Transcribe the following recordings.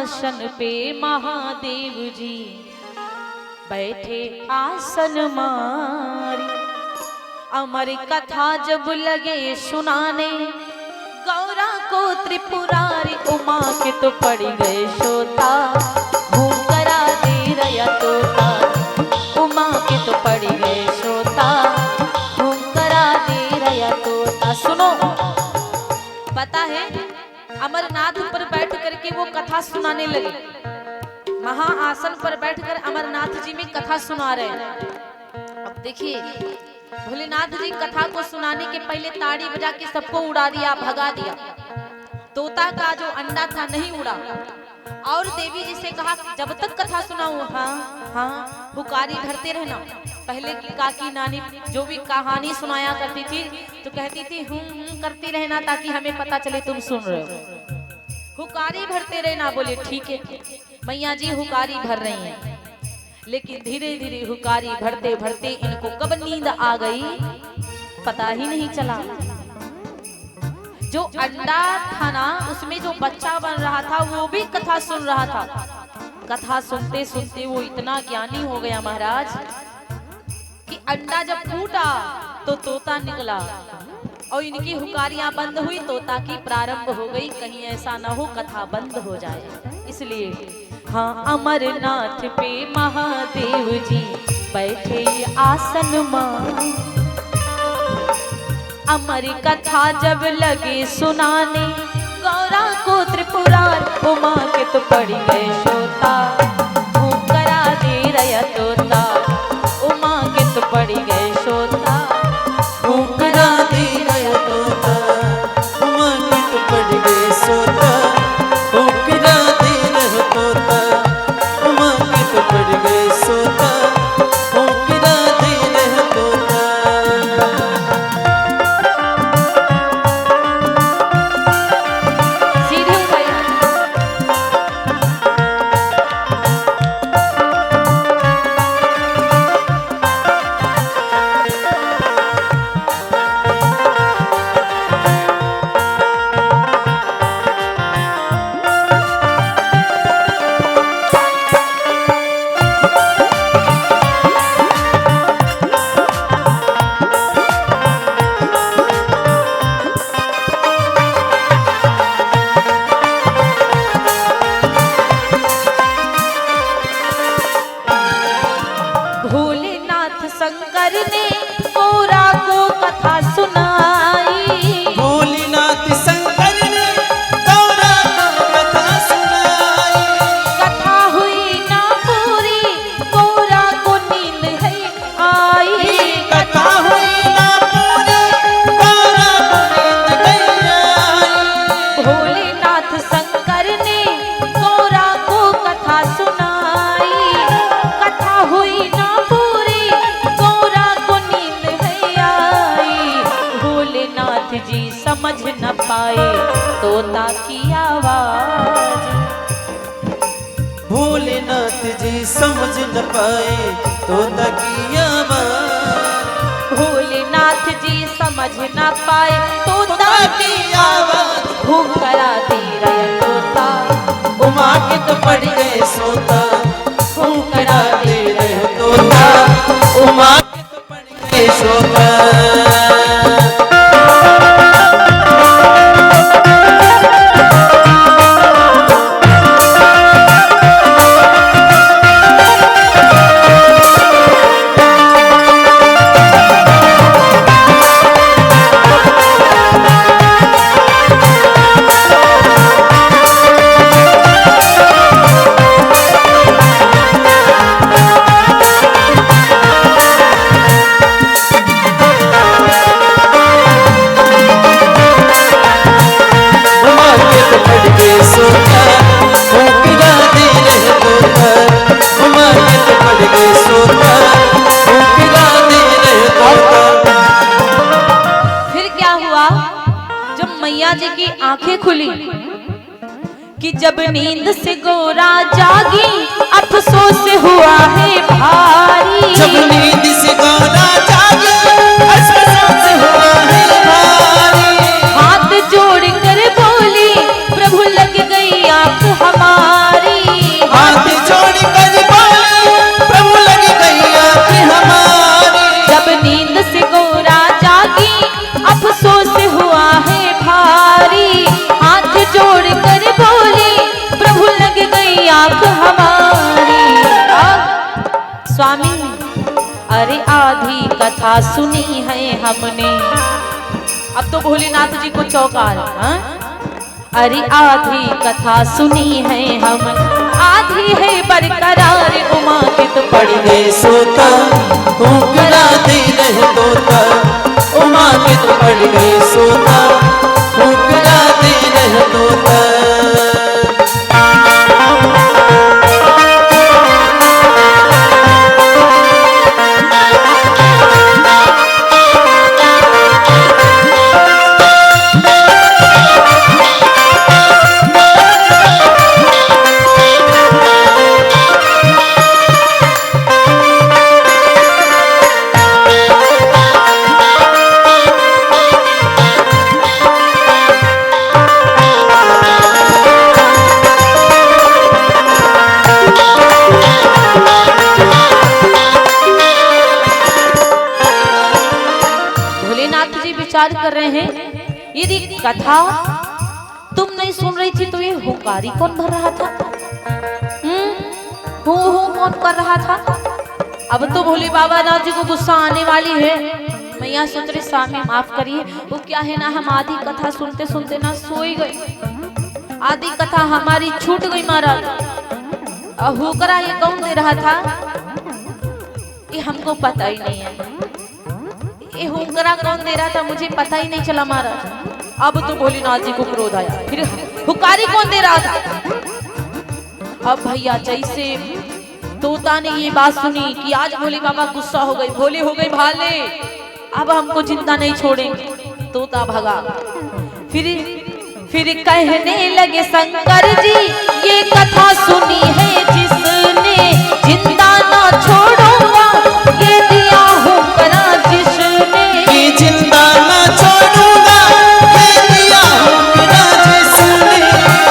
सिंहासन पे महादेव जी बैठे आसन मारी। अमर कथा जब लगे सुनाने गौरा को त्रिपुरारी, उमा के तो पड़ गए सोता घूम करा दे रया तोता। उमा के तो पड़ गए सोता घूम करा दे रया तोता। सुनो, पता है अमरनाथ पर बैठ करके वो कथा सुनाने लगे। महाआसन पर बैठकर अमरनाथ जी में कथा सुना रहे हैं। अब देखिए भोलेनाथ जी कथा को सुनाने के पहले ताड़ी बजा के सबको उड़ा दिया, भगा दिया। तोता का जो अंडा था नहीं उड़ा। और देवी जी से कहा जब तक कथा सुनाऊं, हाँ हाँ हुकारी भरते रहना। पहले की काकी नानी जो भी कहानी सुनाया करती थी तो कहती थी करती रहना ताकि हमें पता चले तुम सुन रहे हो। हुकारी भरते रहना। बोले ठीक है मैया जी हुकारी भर रही हैं। लेकिन धीरे धीरे हुकारी भरते भरते इनको कब नींद आ गई पता ही नहीं चला। जो अंडा था ना उसमें जो बच्चा बन रहा था वो भी कथा सुन रहा था। कथा सुनते सुनते वो इतना ज्ञानी हो गया महाराज कि अंडा जब फूटा तो तोता निकला और इनकी हुकारियां बंद हुई, तोता की प्रारंभ हो गई। कहीं ऐसा ना हो कथा बंद हो जाए, इसलिए हाँ अमरनाथ पे महादेव जी बैठे आसन मां। अमर कथा जब लगे सुनाने गौरा को त्रिपुरार, उमा के तो पड़ गए सोता घूम करा दे रया तोता। उमा के तो पड़ गए सोता घूम करा दे रया तोता। उमा के तो पड़ गए सोता घूम करा दे रया तोता। उमा के तो पड़ गए सोता घूम करा दे रया तोता। शंकर ने गौरा को कथा सुनाई। भोलेनाथ शंकर ने गौरा को कथा सुनाई। कथा हुई ना पूरी गौरा को नींद है आई। कथा हुई ना पूरी गौरा को नींद है आई। भोलेनाथ शंकर ने गौरा को कथा सुनाई। कथा हुई ना जी समझ न पाए तोता की आवाज। भोलेनाथ जी समझ न पाए तोता की आवाज। भोलेनाथ जी समझ न पाए तोता की आवाज। घूम करा दे रया तोता उमा के तो पड़ गए सोता घूम करा दे रया तोता। उमा के तो पड़ गए सोता। जी की आंखें खुली कि जब नींद से गौरा जागी अफसोस हुआ है भारी। जब नींद से गौरा जागी अफसोस हुआ है भारी। हाथ जोड़ कर बोली प्रभु लग गई आंख हमारी। अरे आधी कथा सुनी है हमने। अब तो भोलेनाथ जी को चौंका। अरे आधी कथा सुनी है हम, आधी है बरकरार। उमा के तो पड़ गए सोता हुकरा दे रहे तोता, उमा के तो पड़ गए सोता हुकरा दे रहे तोता। विचार कर रहे हैं, यदि कथा तुम नहीं सुन रही थी तो ये हुंकारी कौन भर रहा था? हूँ कौन कर रहा था? अब तो भोले बाबा नाथ जी को गुस्सा आने वाली है। मैया सोच रही स्वामी माफ करिए, वो क्या है ना, हम आधी कथा सुनते सुनते ना सोई गई, आधी कथा हमारी छूट गई महाराज। हुकरा ये कौन दे रहा था ये हमको पता ही नहीं है। ये हुंकरा कौन दे रहा था मुझे पता ही नहीं चला महाराज। अब तो भोलेनाथ जी को क्रोध आया, फिर हुकारी कौन दे रहा था? अब भैया जैसे तोता ने ये बात सुनी कि आज भोले बाबा गुस्सा हो गए, भोले हो गए भाले, अब हमको जिंदा नहीं छोड़ेंगे, तोता भगा। फिर कहने लगे शंकर जी ये कथा सुनी है जिसने, जिंदा ना छोड़ूंगा ये दिया हुंकरा जिसने, ये जिंदा ना छोड़ूंगा ये दिया हुंकरा जिसने,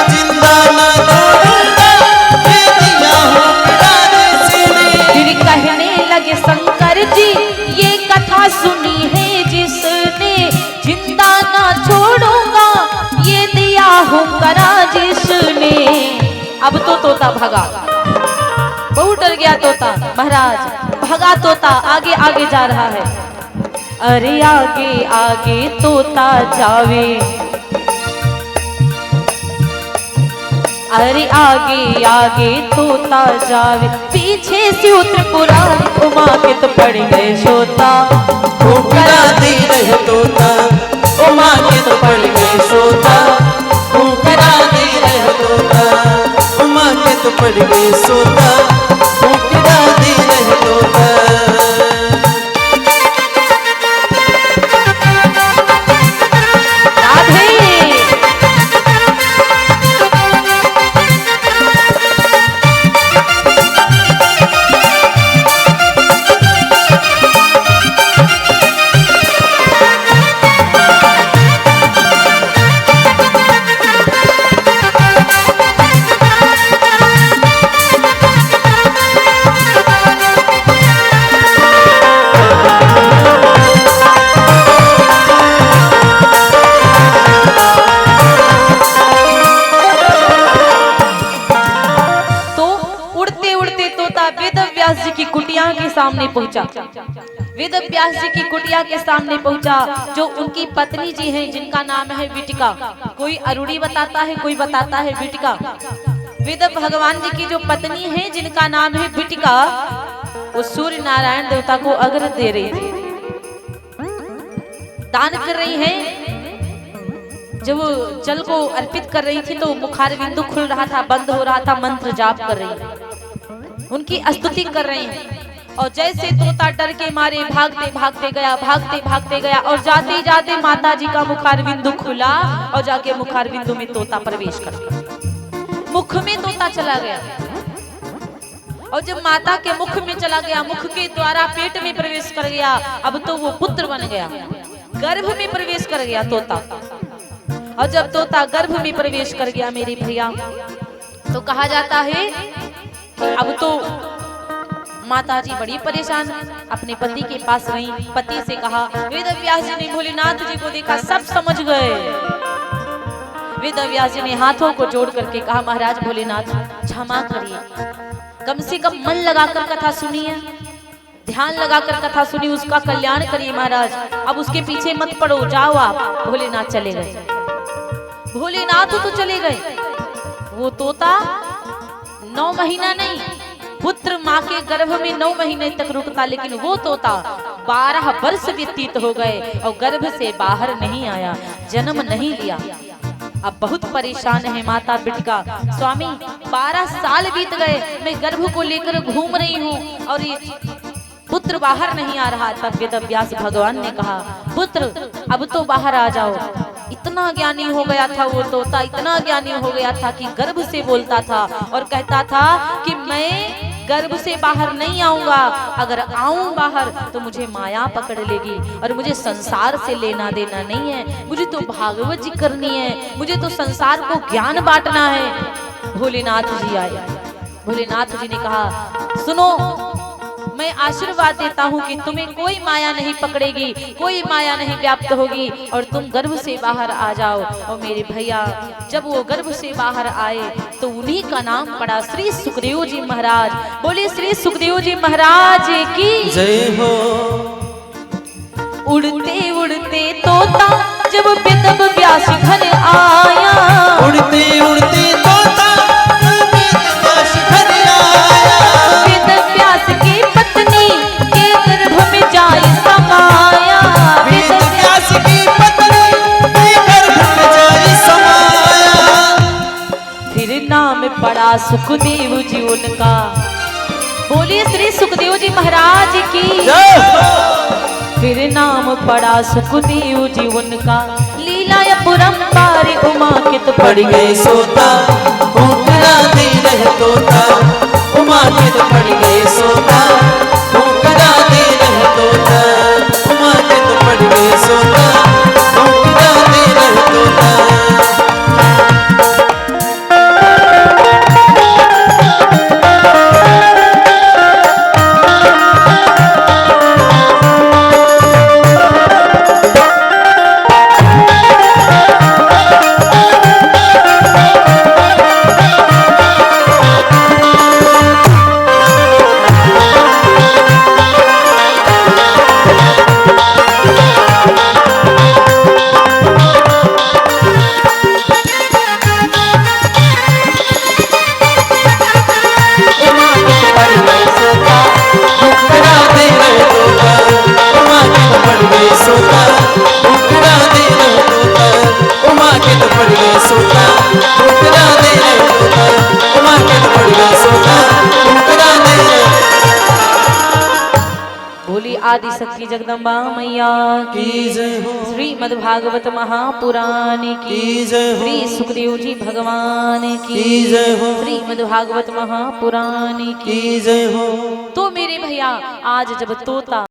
जिंदा ना छोड़ूंगा ये दिया हुंकरा जिसने। फिर कहने लगे शंकर जी ये कथा सुनी है जिसने, जिंदा ना छोड़ूंगा ये दिया हुंकरा जिसने। अब तो तोता भगा, बहुत डर गया तोता महाराज, भगा तोता, आगे आगे जा रहा है। अरे आगे आगे तोता जावे, अरे आगे आगे तोता जावे, पीछे से त्रिपुरारी उमा के तो पड़ गए सोता, हुंकरा दे रहे तोता, उमा के तो पड़ गए सोता, हुंकरा दे रहे तोता, उमा के तो पड़ गए सोता, हुंकरा दे रहे तोता। सामने पहुंचा, वेद व्यास जी की कुटिया के सामने पहुंचा, जो उनकी पत्नी जी हैं जिनका नाम है विटिका। कोई अरुणी बताता है, कोई बताता है विटिका। वेद भगवान जी की जो पत्नी है जिनका नाम है विटिका, वो सूर्य नारायण देवता को अर्घ्य दे रही थी, दान कर रही हैं। जब वो जल को अर्पित कर रही थी तो मुखार बिंदु खुल रहा था, बंद हो रहा था, मंत्र जाप कर रही, उनकी स्तुति कर रही हैं। और जैसे तोता डर के मारे भागते भागते गया, भागते भागते गया, और जाते जाते माता जी का मुखार बिंदु खुला और जाके मुखार बिंदु में तोता प्रवेश कर गया, मुख में तोता चला गया। और जब माता के मुख में चला गया, मुख के द्वारा पेट में प्रवेश कर गया, अब तो वो पुत्र बन गया, गर्भ में प्रवेश कर गया तोता। और जब तोता गर्भ में प्रवेश कर गया मेरे भैया, तो कहा जाता है कि अब तो माता जी बड़ी परेशान, अपने पति के पास गई, पति से कहा। वेद व्यास जी ने भोलेनाथ जी को देखा, सब समझ गए। वेद व्यास जी ने हाथों को जोड़ करके कहा, महाराज भोलेनाथ क्षमा करिए, कम से कम मन लगाकर कथा सुनिए, ध्यान लगाकर कथा सुनी, उसका कल्याण करिए महाराज। अब उसके पीछे मत पड़ो, जाओ आप। भोलेनाथ चले गए। भोलेनाथ तो चले गए। वो तोता 9 महीना नहीं, पुत्र माँ के गर्भ में 9 महीने तक रुकता, लेकिन वो तोता 12 वर्ष व्यतीत हो गए और गर्भ से बाहर नहीं आया, जन्म नहीं लिया। अब बहुत परेशान है माता बिटिका। स्वामी 12 साल बीत गए, मैं गर्भ को लेकर घूम रही हूँ और ये पुत्र बाहर नहीं आ रहा। तब वेदव्यास भगवान ने कहा, पुत्र अब तो बाहर आ जाओ। इतना ज्ञानी हो गया था वो तोता, इतना ज्ञानी हो गया था कि गर्भ से बोलता था और कहता था कि मैं गर्भ से बाहर नहीं आऊंगा, अगर आऊं बाहर तो मुझे माया पकड़ लेगी और मुझे संसार से लेना देना नहीं है। मुझे तो भागवत जी करनी है, मुझे तो संसार को ज्ञान बांटना है। भोलेनाथ जी आए। भोलेनाथ जी ने कहा, सुनो, मैं आशीर्वाद देता हूँ कि तुम्हें कोई माया नहीं पकड़ेगी, कोई माया नहीं व्याप्त होगी और तुम गर्भ से बाहर आ जाओ। और मेरे भैया जब वो गर्भ से बाहर आए तो उन्हीं का नाम पड़ा श्री सुखदेव जी महाराज। बोले श्री सुखदेव जी महाराज की जय हो। उड़ते उड़ते तोता जब वेद व्यास घर आया, उड़ते उड़ते तोता वेदव्यास घर आया। वेद व्यास की पत्नी के गर्भ में जाए समाया, वेदव्यास की पत्नी के गर्भ में जाए समाया। फिर नाम पड़ा सुखदेव जी उनका। बोलिए श्री सुखदेव जी महाराज की। जय हो। फिर नाम पड़ा सुखदेव जी उनका। लीला अपरंपार उमा के तो पड़ गए सोता, भूखरा दे रहे तोता। उमा के तो पड़ गए सोता, भूखरा दे रहे तोता। उमा के तो पड़ गए सोता, भूखरा दे रहे तोता। आदि शक्ति जगदम्बा मैया की जय हो। श्रीमद् भागवत महापुराण की जय हो। श्री सुखदेव जी भगवान की जय हो। श्रीमद् भागवत महापुराण की जय हो। तो मेरे भैया आज जब तोता